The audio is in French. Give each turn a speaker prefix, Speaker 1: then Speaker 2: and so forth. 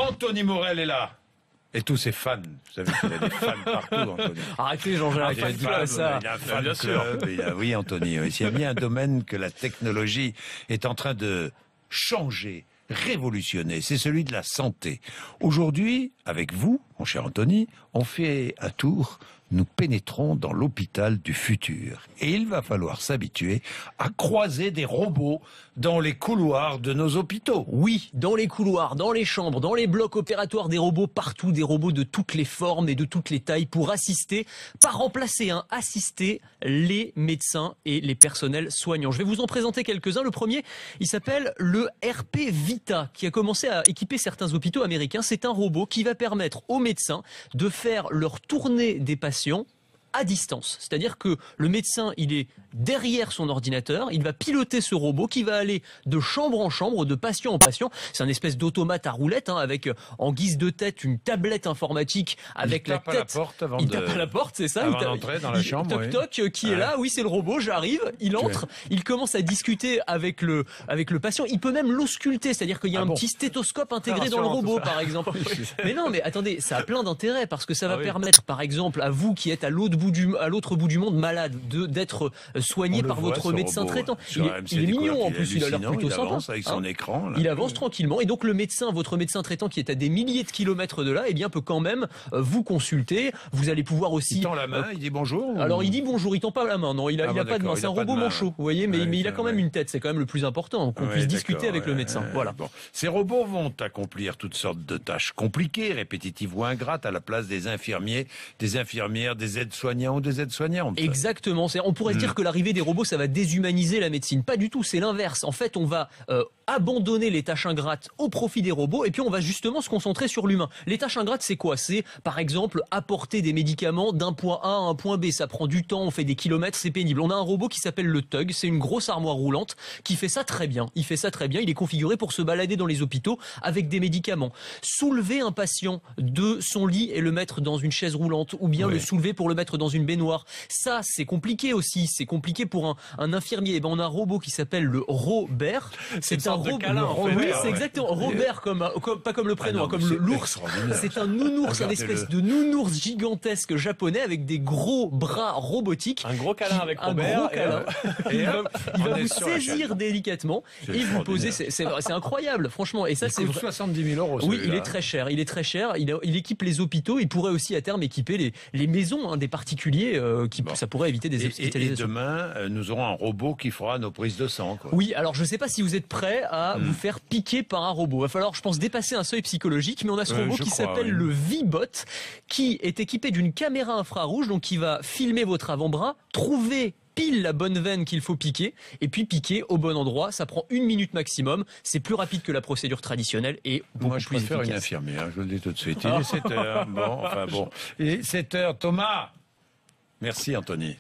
Speaker 1: Anthony Morel est là. Et tous ses fans. Vous savez qu'il a des fans partout, Anthony.
Speaker 2: Arrêtez, Jean-Jacques,
Speaker 1: Fan
Speaker 2: dis pas ça.
Speaker 1: il a un fan club. Oui, Anthony. S'il y a bien un domaine que la technologie est en train de changer, révolutionner, c'est celui de la santé. Aujourd'hui, avec vous, mon cher Anthony, on fait un tour. Nous pénétrons dans l'hôpital du futur. Et il va falloir s'habituer à croiser des robots dans les couloirs de nos hôpitaux.
Speaker 2: Oui, dans les couloirs, dans les chambres, dans les blocs opératoires, des robots partout, des robots de toutes les formes et de toutes les tailles pour assister, pas remplacer, assister les médecins et les personnels soignants. Je vais vous en présenter quelques-uns. Le premier, il s'appelle le RP Vita, qui a commencé à équiper certains hôpitaux américains. C'est un robot qui va permettre aux médecins de faire leur tournée des patients à distance. C'est-à-dire que le médecin, il est derrière son ordinateur, il va piloter ce robot qui va aller de chambre en chambre, de patient en patient. C'est un espèce d'automate à roulette, avec en guise de tête une tablette informatique avec la tête.
Speaker 1: Il tape à la porte avant
Speaker 2: il tape à la porte, c'est ça.
Speaker 1: Avant d'entrer dans la chambre.
Speaker 2: Toc toc, qui est là. Oui, c'est le robot. J'arrive. Il entre. Il commence à discuter avec le patient. Il peut même l'ausculter, c'est-à-dire qu'il y a un petit stéthoscope intégré dans le robot, par exemple. Mais non, mais attendez, ça a plein d'intérêts parce que ça va permettre, par exemple, à vous qui êtes à l'autre bout du monde malade, d'être soigné par votre médecin traitant. Il est mignon en plus, il a l'air plutôt sympa.
Speaker 1: Il avance avec son écran. Là.
Speaker 2: Il avance tranquillement et donc le médecin, votre médecin traitant qui est à des milliers de kilomètres de là, eh bien peut quand même vous consulter. Vous allez pouvoir aussi.
Speaker 1: Il tend la main, il dit bonjour.
Speaker 2: Alors il dit bonjour, il tend pas la main, non, il a pas de main. C'est un robot manchot, vous voyez, mais il a quand même une tête. C'est quand même le plus important qu'on puisse discuter avec le médecin. Voilà.
Speaker 1: Bon. Ces robots vont accomplir toutes sortes de tâches compliquées, répétitives ou ingrates à la place des infirmiers, des infirmières, des aides-soignants ou des aides-soignantes.
Speaker 2: Exactement. On pourrait se dire que l'arrivée des robots, ça va déshumaniser la médecine. Pas du tout, c'est l'inverse. En fait, on va abandonner les tâches ingrates au profit des robots et puis on va justement se concentrer sur l'humain. Les tâches ingrates, c'est quoi? C'est, par exemple, apporter des médicaments d'un point A à un point B. Ça prend du temps, on fait des kilomètres, c'est pénible. On a un robot qui s'appelle le Tug. C'est une grosse armoire roulante qui fait ça très bien. Il fait ça très bien. Il est configuré pour se balader dans les hôpitaux avec des médicaments. Soulever un patient de son lit et le mettre dans une chaise roulante ou bien le soulever pour le mettre dans une baignoire. Ça, c'est compliqué aussi. C'est compliqué pour un infirmier. Et ben, on a un robot qui s'appelle le Robert. C'est un robot. Oui, c'est exactement. Robert, pas comme le prénom, comme l'ours. C'est un nounours, un espèce de nounours gigantesque japonais avec des gros bras robotiques.
Speaker 3: Un gros câlin avec Robert.
Speaker 2: Un gros câlin. Il va vous saisir délicatement et vous poser. C'est incroyable, franchement. Et ça, c'est
Speaker 1: 70 000 €.
Speaker 2: Oui, il est très cher. Il est très cher. Il équipe les hôpitaux. Il pourrait aussi à terme équiper les maisons des particuliers. Ça pourrait éviter des hospitalisations.
Speaker 1: Et demain, nous aurons un robot qui fera nos prises de sang.
Speaker 2: Oui, alors je ne sais pas si vous êtes prêts à vous faire piquer par un robot. Il va falloir, je pense, dépasser un seuil psychologique, mais on a ce robot qui s'appelle le V-Bot, qui est équipé d'une caméra infrarouge, donc qui va filmer votre avant-bras, trouver pile la bonne veine qu'il faut piquer, et puis piquer au bon endroit. Ça prend 1 minute maximum. C'est plus rapide que la procédure traditionnelle et beaucoup plus efficace.
Speaker 1: Moi, je préfère une infirmière, je vous le dis tout de suite. Il est 7h. Il est 7h. Thomas! Merci, Anthony.